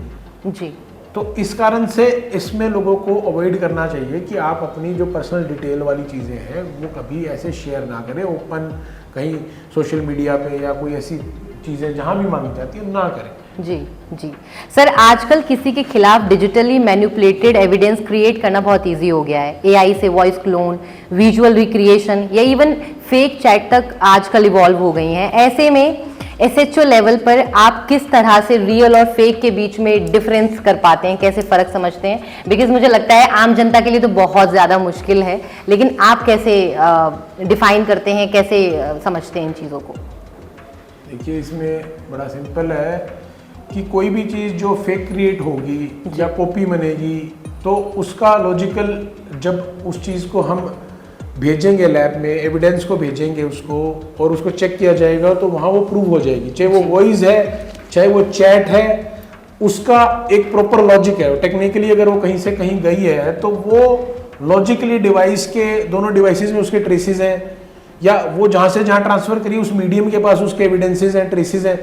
जी। तो इस कारण से इसमें लोगों को अवॉइड करना चाहिए कि आप अपनी जो पर्सनल डिटेल वाली चीज़ें हैं वो कभी ऐसे शेयर ना करें ओपन, कहीं सोशल मीडिया पे या कोई ऐसी चीज़ें जहाँ भी मांगी जाती है ना करें। जी। जी सर, आजकल किसी के खिलाफ डिजिटली मैनिपुलेटेड एविडेंस क्रिएट करना बहुत इजी हो गया है। एआई से वॉइस क्लोन, विजुअल रिक्रिएशन या इवन फेक चैट तक आजकल इवॉल्व हो गई हैं। ऐसे में एसएचओ लेवल पर आप किस तरह से रियल और फेक के बीच में डिफरेंस कर पाते हैं, कैसे फ़र्क समझते हैं? बिकॉज मुझे लगता है आम जनता के लिए तो बहुत ज़्यादा मुश्किल है, लेकिन आप कैसे डिफाइन करते हैं, कैसे समझते हैं इन चीज़ों को? देखिए, इसमें बड़ा सिंपल है कि कोई भी चीज़ जो फेक क्रिएट होगी या कॉपी बनेगी, तो उसका लॉजिकल, जब उस चीज़ को हम भेजेंगे लैब में, एविडेंस को भेजेंगे उसको और उसको चेक किया जाएगा, तो वहाँ वो प्रूव हो जाएगी। चाहे वो वॉइस है, चाहे वो चैट है, उसका एक प्रॉपर लॉजिक है। टेक्निकली अगर वो कहीं से कहीं गई है तो वो लॉजिकली डिवाइस के, दोनों डिवाइसेस में उसके ट्रेसेस हैं, या वो जहाँ से जहाँ ट्रांसफ़र करी उस मीडियम के पास उसके एविडेंसेस हैं, ट्रेसेस हैं।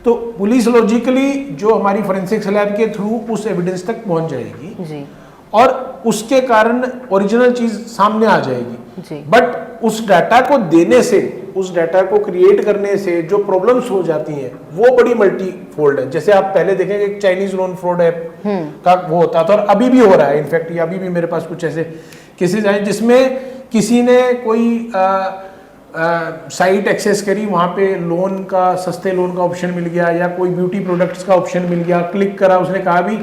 तो पुलिस लॉजिकली जो हमारी फोरेंसिक्स लैब के थ्रू उस एविडेंस तक पहुँच जाएगी जी। और उसके कारण ओरिजिनल चीज़ सामने आ जाएगी। जी। बट उस डाटा को देने से, उस डाटा को क्रिएट करने से जो प्रॉब्लम्स हो जाती हैं वो बड़ी मल्टी फोल्ड है। जैसे आप पहले देखेंगे एक चाइनीज लोन फ्रॉड ऐप का वो होता था, और अभी भी हो रहा है। इनफैक्ट ये अभी भी मेरे पास कुछ ऐसे केसेस आए जिसमें किसी ने कोई साइट एक्सेस करी, वहाँ पे लोन का, सस्ते लोन का ऑप्शन मिल गया, या कोई ब्यूटी प्रोडक्ट्स का ऑप्शन मिल गया, क्लिक करा, उसने कहा भी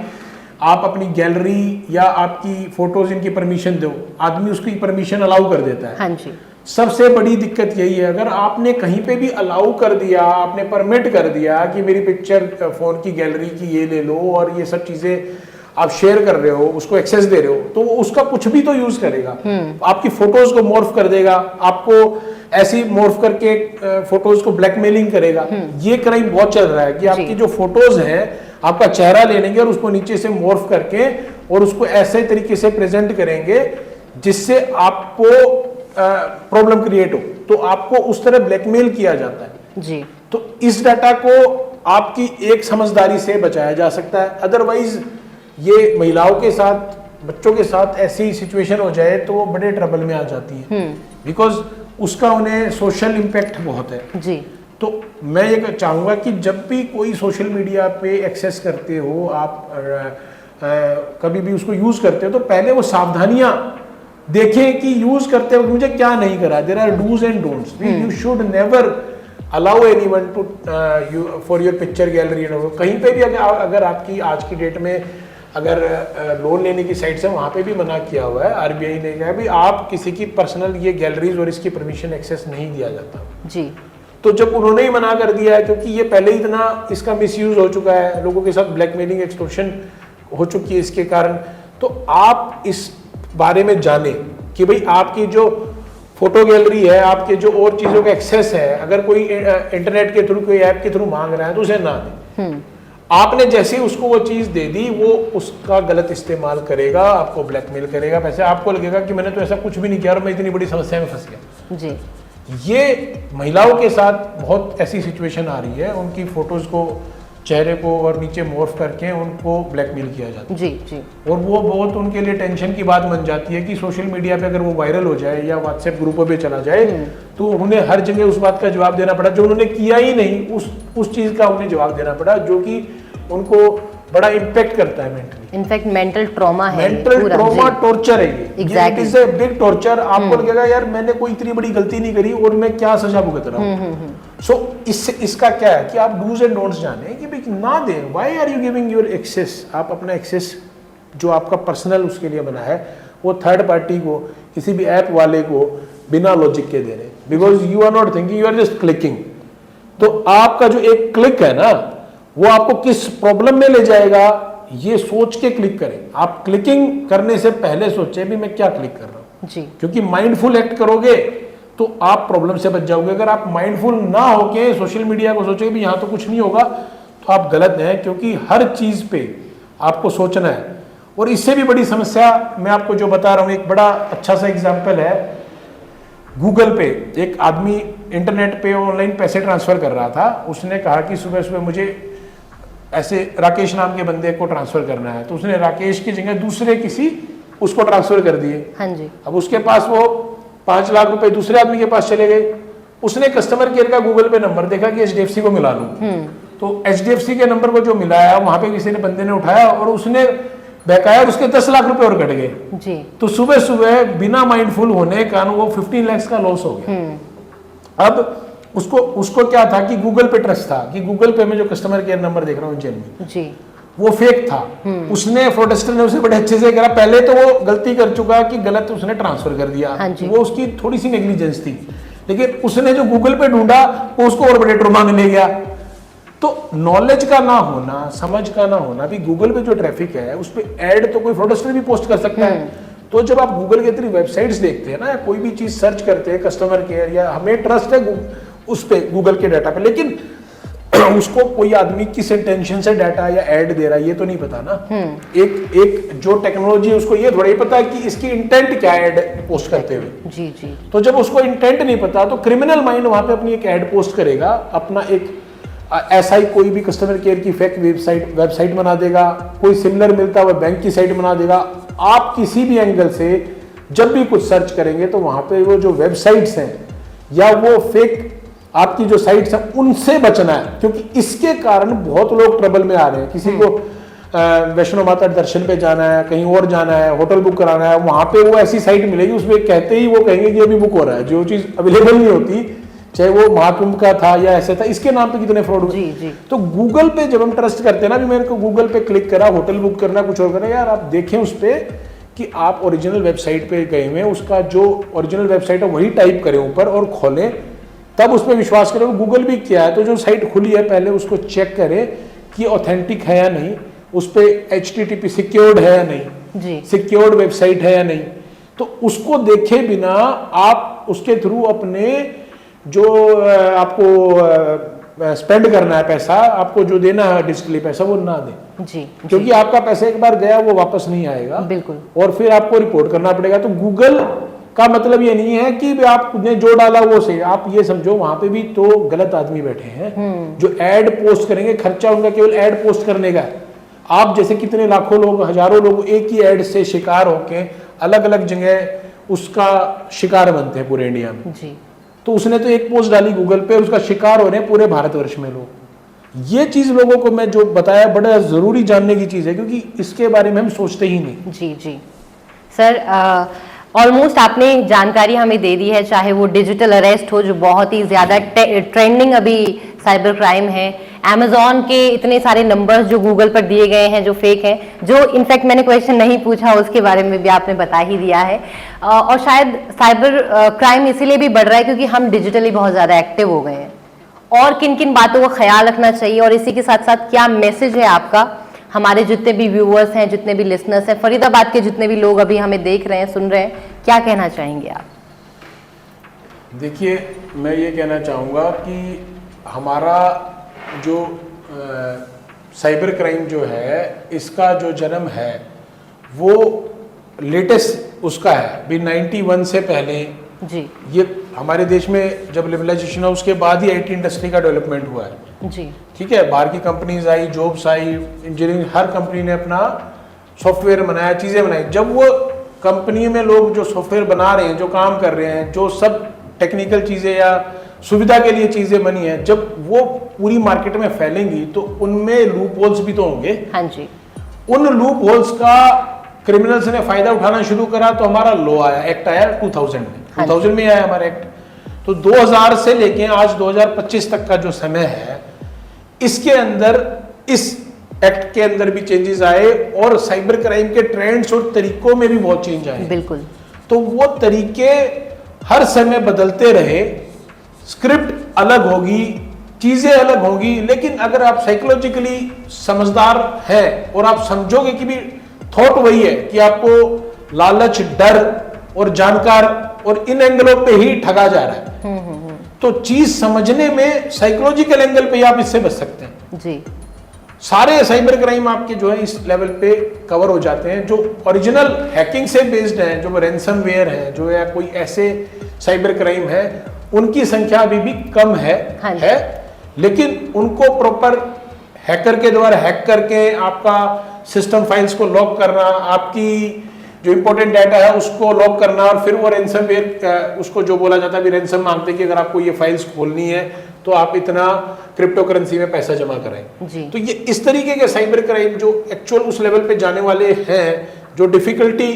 आप अपनी गैलरी या आपकी फोटोज इनकी परमिशन दो, आदमी उसकी परमिशन अलाउ कर देता है। हाँ जी। सबसे बड़ी दिक्कत यही है, अगर आपने कहीं पे भी अलाउ कर दिया, आपने परमिट कर दिया कि मेरी पिक्चर फोन की गैलरी की ये ले लो और ये सब चीजें आप शेयर कर रहे हो, उसको एक्सेस दे रहे हो, तो वो उसका कुछ भी तो यूज करेगा। आपकी फोटोज को मॉर्फ कर देगा, आपको ऐसी मॉर्फ करके फोटोज को ब्लैकमेलिंग करेगा। ये क्राइम बहुत चल रहा है कि आपकी जो फोटोज हैं, आपका चेहरा ले लेंगे और उसको नीचे से मॉर्फ करके और उसको ऐसे तरीके से प्रेजेंट करेंगे जिससे आपको प्रॉब्लम क्रिएट हो, तो आपको उस तरह ब्लैकमेल किया जाता है। जी। तो इस डाटा को आपकी एक समझदारी से बचाया जा सकता है। अदरवाइज ये महिलाओं के साथ, बच्चों के साथ ऐसी सिचुएशन हो जाए तो वो बड़े ट्रबल में आ जाती है, बिकॉज उसका उन्हें सोशल इम्पैक्ट बहुत है। जी। तो मैं ये चाहूँगा कि जब भी कोई सोशल मीडिया पे एक्सेस करते हो, आप कभी भी उसको यूज़ करते हो, तो पहले वो सावधानियाँ देखें कि यूज करते वक्त मुझे क्या नहीं करा। There are dos and don'ts. You should never allow anyone to for your picture gallery. कहीं पे भी अगर आपकी आज की डेट में अगर लोन लेने की साइट से वहाँ पे भी मना किया हुआ है, आरबीआई ने कहा भी आप किसी की पर्सनल ये गैलरीज और इसकी परमिशन एक्सेस नहीं दिया जाता जी। तो जब उन्होंने ही मना कर दिया है, क्योंकि ये पहले ही इतना इसका मिसयूज हो चुका है, लोगों के साथ ब्लैकमेलिंग एक्सटॉर्शन हो चुकी है इसके कारण, तो आप इस बारे में जाने कि भाई आपकी जो फोटो गैलरी है, आपके जो और चीज़ों का एक्सेस है, अगर कोई इंटरनेट के थ्रू कोई ऐप के थ्रू मांग रहा है तो उसे ना दें। आपने जैसे ही उसको वो चीज़ दे दी, वो उसका गलत इस्तेमाल करेगा, आपको ब्लैकमेल करेगा, पैसे आपको लगेगा कि मैंने तो ऐसा कुछ भी नहीं किया और मैं इतनी बड़ी समस्या में फंस गया जी। ये महिलाओं के साथ बहुत ऐसी सिचुएशन आ रही है, उनकी फोटोज को, चेहरे को और नीचे मॉर्फ करके उनको ब्लैकमेल किया जाता है जी जी। और वो बहुत उनके लिए टेंशन की बात बन जाती है कि सोशल मीडिया पे अगर वो वायरल हो जाए या व्हाट्सएप ग्रुपों पे चला जाए तो उन्हें हर जगह उस बात का जवाब देना पड़ा जो उन्होंने किया ही नहीं, उस चीज़ का उन्हें जवाब देना पड़ा, जो कि उनको बड़ा इम्पेक्ट करता है मेंटली। इनफैक्ट मेंटल ट्रॉमा है, मेंटल ट्रॉमा टॉर्चर है ये। Exactly. It is a big torture. आपको लगेगा यार मैंने कोई इतनी बड़ी गलती नहीं करी और मैं क्या सजा भुगत रहा हूँ। सो इसका क्या है कि आप डूज एंड डोंट्स जाने कि भाई ना दें। Why are you giving your access? आप अपना एक्सेस जो आपका पर्सनल उसके लिए बना है वो थर्ड पार्टी को, किसी भी ऐप वाले को बिना लॉजिक के दे रहे, because you are not thinking, you are just clicking. तो आपका जो एक क्लिक है ना, वो आपको किस प्रॉब्लम में ले जाएगा ये सोच के क्लिक करें। आप क्लिकिंग करने से पहले सोचें भी मैं क्या क्लिक कर रहा हूं जी। क्योंकि माइंडफुल एक्ट करोगे तो आप प्रॉब्लम से बच जाओगे। अगर आप माइंडफुल ना होके सोशल मीडिया को सोचोगे भी यहां तो कुछ नहीं होगा तो आप गलत हैं, क्योंकि हर चीज पे आपको सोचना है। और इससे भी बड़ी समस्या मैं आपको जो बता रहा हूं, एक बड़ा अच्छा सा एग्जाम्पल है। गूगल पे एक आदमी इंटरनेट पे ऑनलाइन पैसे ट्रांसफर कर रहा था। उसने कहा कि सुबह सुबह मुझे ऐसे राकेश नाम के बंदे को ट्रांसफर करना है, तो उसने राकेश की जगह दूसरे किसी उसको ट्रांसफर कर दिए। हाँ जी। अब उसके पास वो 5 लाख रुपए दूसरे आदमी के पास चले गए। उसने कस्टमर केयर का गूगल पे नंबर देखा कि HDFC को मिला लूं, तो HDFC के नंबर को जो मिलाया वहां पे किसी ने बंदे ने उठाया और उसने बकाया उसके 10 लाख रुपए और कट गए जी। तो सुबह सुबह बिना माइंडफुल होने का वो 15 लाख का लॉस हो गया। अब उसको क्या था कि गूगल पे ट्रस्ट था कि गूगल पे में जो कस्टमर केयर नंबर देख रहा हूँ जेन्युइन जी, वो फेक था। उसने फ्रॉडस्टर ने उसे बड़े अच्छे से करा। पहले तो वो गलती कर चुका कि गलत उसने ट्रांसफर कर दिया, हाँ जी। वो उसकी थोड़ी सी नेग्लिजेंस थी, लेकिन उसने जो गूगल पे ढूंढा वो उसको और बड़े ट्रॉमा में ले गया। तो नॉलेज का ना होना, समझ का ना होना, भी गूगल पे जो ट्रैफिक है उस पर एड तो कोई फ्रॉडस्टर भी पोस्ट कर सकता है। तो जब आप गूगल के थ्रू वेबसाइट्स देखते हैं ना, कोई भी चीज सर्च करते हैं कस्टमर केयर, या हमें ट्रस्ट है उस पे गूगल के डाटा पे, लेकिन उसको कोई आदमी किस इंटेंशन से डाटा या ऐड दे रहा है ये तो नहीं पता ना। एक जो टेक्नोलॉजी है उसको ये थोड़ा ही पता है कि इसकी इंटेंट क्या है ऐड पोस्ट करते हुए। जी जी। तो जब उसको इंटेंट नहीं पता तो क्रिमिनल माइंड वहां पे अपनी एक ऐड पोस्ट करेगा, अपना एक ऐसा ही कोई भी कस्टमर केयर की फेक वेबसाइट बना देगा, कोई सिमिलर मिलता हुआ बैंक की साइट बना देगा। आप किसी भी एंगल से जब भी कुछ सर्च करेंगे तो वहां पे वो जो वेबसाइट्स हैं या वो फेक आपकी जो साइट्स हैं उनसे बचना है, क्योंकि इसके कारण बहुत लोग ट्रबल में आ रहे हैं। किसी को वैष्णो माता दर्शन पे जाना है, कहीं और जाना है, होटल बुक कराना है, वहां पे वो ऐसी साइट मिलेगी उसमें कहते ही वो कहेंगे कि अभी बुक हो रहा है, जो चीज अवेलेबल नहीं होती, चाहे वो महाकुंभ का था या ऐसे था, इसके नाम पे कितने फ्रॉड हुए। जी जी। तो गूगल पे जब हम ट्रस्ट करते हैं ना, भी मेरे को गूगल पे क्लिक करा, होटल बुक करना, कुछ और करना, यार आप देखें उस पे कि आप ओरिजिनल वेबसाइट पे गए हुए, उसका जो ओरिजिनल वेबसाइट है वही टाइप करें ऊपर और खोलें, तब उस पर विश्वास करें। गूगल भी किया है तो जो साइट खुली है पहले उसको चेक करें कि ऑथेंटिक है या नहीं, उस पर HTTP सिक्योर्ड है या नहीं जी, सिक्योर्ड वेबसाइट है या नहीं, तो उसको देखे बिना आप उसके थ्रू अपने जो आपको स्पेंड करना है पैसा, आपको जो देना है डिजिटली पैसा, वो ना दें जी, क्योंकि आपका पैसा एक बार गया वो वापस नहीं आएगा। बिल्कुल। और फिर आपको रिपोर्ट करना पड़ेगा। तो गूगल का मतलब ये नहीं है कि आपने जो डाला वो सही, आप ये समझो वहां पे भी तो गलत आदमी बैठे हैं जो एड पोस्ट करेंगे, खर्चा उनका केवल एड पोस्ट करने का है। आप जैसे कितने लाखों लोग, हजारों लोग एक ही एड से शिकार होके अलग अलग जगह उसका शिकार बनते हैं पूरे इंडिया में जी। तो उसने तो एक पोस्ट डाली गूगल पे, उसका शिकार हो रहे हैं पूरे भारतवर्ष में लोग। ये चीज लोगों को मैं जो बताया बड़ा जरूरी जानने की चीज है, क्योंकि इसके बारे में हम सोचते ही नहीं। जी जी। सर ऑलमोस्ट आपने जानकारी हमें दे दी है, चाहे वो डिजिटल अरेस्ट हो जो बहुत ही ज्यादा ट्रेंडिंग अभी साइबर क्राइम है, अमेजॉन के इतने सारे नंबर्स जो गूगल पर दिए गए हैं जो फेक हैं, जो इनफैक्ट मैंने क्वेश्चन नहीं पूछा उसके बारे में भी आपने बता ही दिया है। और शायद साइबर क्राइम इसीलिए भी बढ़ रहा है क्योंकि हम डिजिटली बहुत ज्यादा एक्टिव हो गए हैं। और किन किन बातों का ख्याल रखना चाहिए, और इसी के साथ साथ क्या मैसेज है आपका हमारे जितने भी व्यूअर्स हैं, जितने भी लिसनर्स हैं, फरीदाबाद के जितने भी लोग अभी हमें देख रहे हैं, सुन रहे हैं, क्या कहना चाहेंगे आप? देखिए, मैं ये कहना चाहूँगा कि हमारा जो साइबर क्राइम जो है इसका जो जन्म है वो लेटेस्ट उसका है भी 91 से पहले जी। ये हमारे देश में जब लिबरलाइजेशन हुआ उसके बाद ही आईटी इंडस्ट्री का डेवलपमेंट हुआ है जी। ठीक है, बाहर की कंपनीज आई, जॉब्स आई, इंजीनियरिंग, हर कंपनी ने अपना सॉफ्टवेयर बनाया, चीज़ें बनाई। जब वो कंपनी में लोग जो सॉफ्टवेयर बना रहे हैं, जो काम कर रहे हैं, जो सब टेक्निकल चीज़ें या सुविधा के लिए चीज़ें बनी हैं, जब वो पूरी मार्केट में फैलेंगी तो उनमें लूप होल्स भी तो होंगे। हाँ जी। उन लूप होल्स का क्रिमिनल्स ने फायदा उठाना शुरू करा तो हमारा लॉ आया, एक्ट आया 2000 में। हाँ 2000 में आया हमारा एक्ट। तो 2000 से लेके आज 2025 तक का जो समय है, इसके अंदर इस एक्ट के अंदर भी चेंजेस आए और साइबर क्राइम के ट्रेंड्स और तरीकों में भी बहुत चेंज आए। बिल्कुल। तो वो तरीके हर समय बदलते रहे, स्क्रिप्ट अलग होगी, चीजें अलग होगी, लेकिन अगर आप साइकोलॉजिकली समझदार हैं और आप समझोगे कि भी थॉट वही है कि आपको लालच, डर और जानकार और इन एंगलों पे ही ठगा जा रहा है, तो चीज समझने में साइकोलॉजिकल एंगल पे आप इससे बच सकते हैं जी। सारे साइबर क्राइम आपके जो है इस लेवल पे कवर हो जाते हैं। जो ओरिजिनल हैकिंग से बेस्ड हैं, जो रैंसमवेयर है, जो या कोई ऐसे साइबर क्राइम है, उनकी संख्या अभी भी कम है, हाँ है, लेकिन उनको प्रॉपर हैकर के द्वारा हैक करके आपका सिस्टम फाइल्स को लॉक करना, आपकी जो इंपॉर्टेंट डाटा है उसको लॉक करना, और फिर वो रैंसमवेयर उसको जो बोला जाता है, रैंसम मांगते हैं कि अगर आपको ये फाइल्स खोलनी है तो आप इतना क्रिप्टो करेंसी में पैसा जमा करें जी। तो ये इस तरीके के साइबर क्राइम जो एक्चुअल उस लेवल पे जाने वाले हैं, जो डिफिकल्टी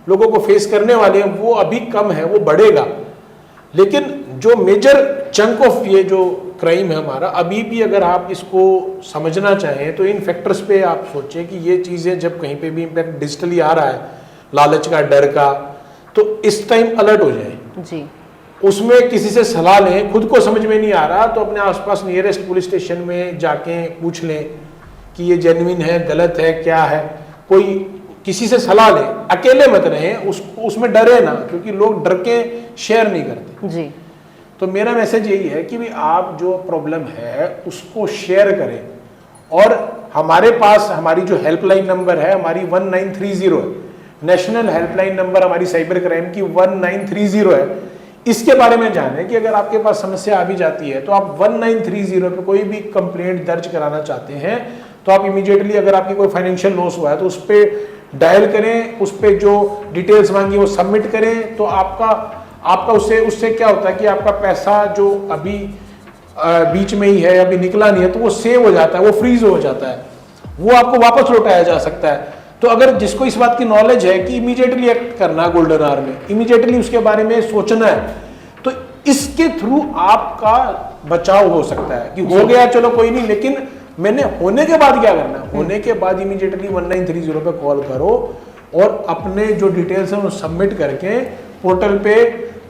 लोगों को फेस करने वाले हैं, वो अभी कम है, वो बढ़ेगा। लेकिन जो मेजर चंक ऑफ ये जो क्राइम है हमारा, अभी भी अगर आप इसको समझना चाहें तो इन फैक्टर्स पे आप सोचें कि ये चीज़ें जब कहीं पे भी इम्पैक्ट डिजिटली आ रहा है, लालच का, डर का, तो इस टाइम अलर्ट हो जाए जी। उसमें किसी से सलाह लें। खुद को समझ में नहीं आ रहा तो अपने आसपास नियरेस्ट पुलिस स्टेशन में जाके पूछ लें कि ये जेन्युइन है, गलत है, क्या है, कोई किसी से सलाह लें, अकेले मत रहें, उसमें डरे ना, क्योंकि लोग डर के शेयर नहीं करते जी। तो मेरा मैसेज यही है कि भी आप जो प्रॉब्लम है उसको शेयर करें। और हमारे पास हमारी जो हेल्पलाइन नंबर है हमारी 1930 है, नेशनल हेल्पलाइन नंबर हमारी साइबर क्राइम की 1930 है। इसके बारे में जानें कि अगर आपके पास समस्या आ भी जाती है तो आप 1930 पे कोई भी कंप्लेंट दर्ज कराना चाहते हैं तो आप इमीडिएटली, अगर आपकी कोई फाइनेंशियल लॉस हुआ है तो उस पर डायल करें, उस पर जो डिटेल्स मांगी वो सबमिट करें। तो आपका उससे क्या होता है कि आपका पैसा जो अभी बीच में ही है, अभी निकला नहीं है, तो वो सेव हो जाता है, वो फ्रीज हो जाता है, वो आपको वापस लौटाया जा सकता है। तो अगर जिसको इस बात की नॉलेज है कि इमीडिएटली एक्ट करना, गोल्डन आवर में इमीडिएटली उसके बारे में सोचना है, तो इसके थ्रू आपका बचाव हो सकता है। कि हो गया चलो कोई नहीं, लेकिन मैंने होने के बाद क्या करना है, होने के बाद इमीडिएटली 1930 पे कॉल करो और अपने जो डिटेल्स हैं वो सबमिट करके पोर्टल पे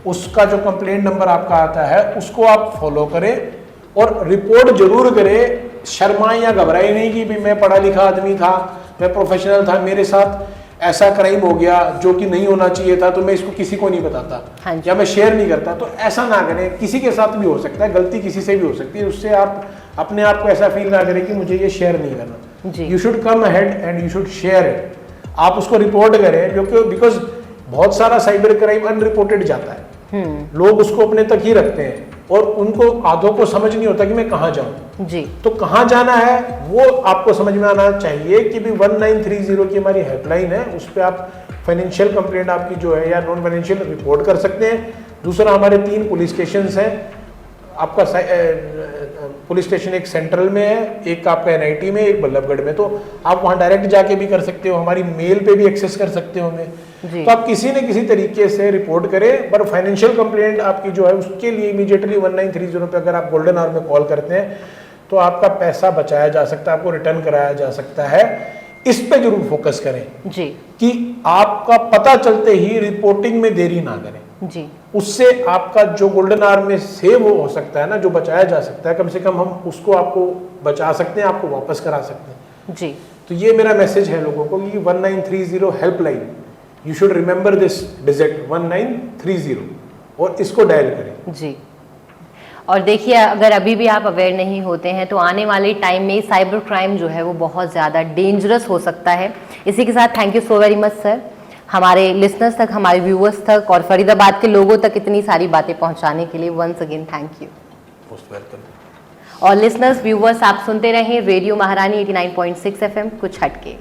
उसका जो कंप्लेंट नंबर आपका आता है उसको आप फॉलो करें और रिपोर्ट जरूर करें। शर्माएं या घबराए नहीं कि भी मैं पढ़ा लिखा आदमी था, मैं प्रोफेशनल था, मेरे साथ ऐसा क्राइम हो गया जो कि नहीं होना चाहिए था तो मैं इसको किसी को नहीं बताता, हाँ या मैं शेयर नहीं करता। तो ऐसा ना करें, किसी के साथ भी हो सकता है, गलती किसी से भी हो सकती है, उससे आप अपने आप को ऐसा फील ना करें कि मुझे ये शेयर नहीं करना। You should come ahead and you should share it. आप उसको रिपोर्ट करें, बिकॉज बहुत सारा साइबर क्राइम अनरिपोर्टेड जाता है, लोग उसको अपने तक ही रखते हैं और उनको आधों को समझ नहीं होता कि मैं कहाँ जाऊं जी। तो कहाँ जाना है वो आपको समझ में आना चाहिए कि भी 1930 की हमारी हेल्पलाइन है, उस पर आप फाइनेंशियल कंप्लेंट आपकी जो है या नॉन फाइनेंशियल रिपोर्ट कर सकते हैं। दूसरा, हमारे 3 पुलिस स्टेशन हैं, आपका पुलिस स्टेशन एक सेंट्रल में है, एक आपका एनआईटी में, एक बल्लभगढ़ में, तो आप वहाँ डायरेक्ट जाके भी कर सकते हो, हमारी मेल पे भी एक्सेस कर सकते हो हमें। जी। तो आप किसी न किसी तरीके से रिपोर्ट करें, पर फाइनेंशियल कंप्लेंट आपकी जो है उसके लिए इमीडिएटली 1930 पे अगर आप गोल्डन आवर में कॉल करते हैं तो आपका पैसा बचाया जा सकता है, आपको रिटर्न कराया जा सकता है। इस पे जरूर फोकस करें जी कि आपका पता चलते ही रिपोर्टिंग में देरी ना करें, जी उससे आपका जो गोल्डन आवर में सेव हो सकता है ना, जो बचाया जा सकता है, कम से कम हम उसको आपको बचा सकते हैं, आपको वापस करा सकते हैं। जी। तो ये मेरा मैसेज है लोगों को कि 1930 helpline, you should remember this digit 1930 और इसको डायल करें। जी। और देखिए, अगर अभी भी आप अवेयर नहीं होते हैं तो आने वाले टाइम में साइबर क्राइम जो है वो बहुत ज़्यादा डेंजरस हो सकता है। इसी के साथ thank you so very much sir, हमारे लिसनर्स तक, हमारे व्यूअर्स तक और फरीदाबाद के लोगों तक इतनी सारी बातें पहुंचाने के लिए once again thank you. Most welcome. और लिसनर्स, व्यूअर्स, आप सुनते रहें रेडियो महारानी 89.6 FM, कुछ हटके।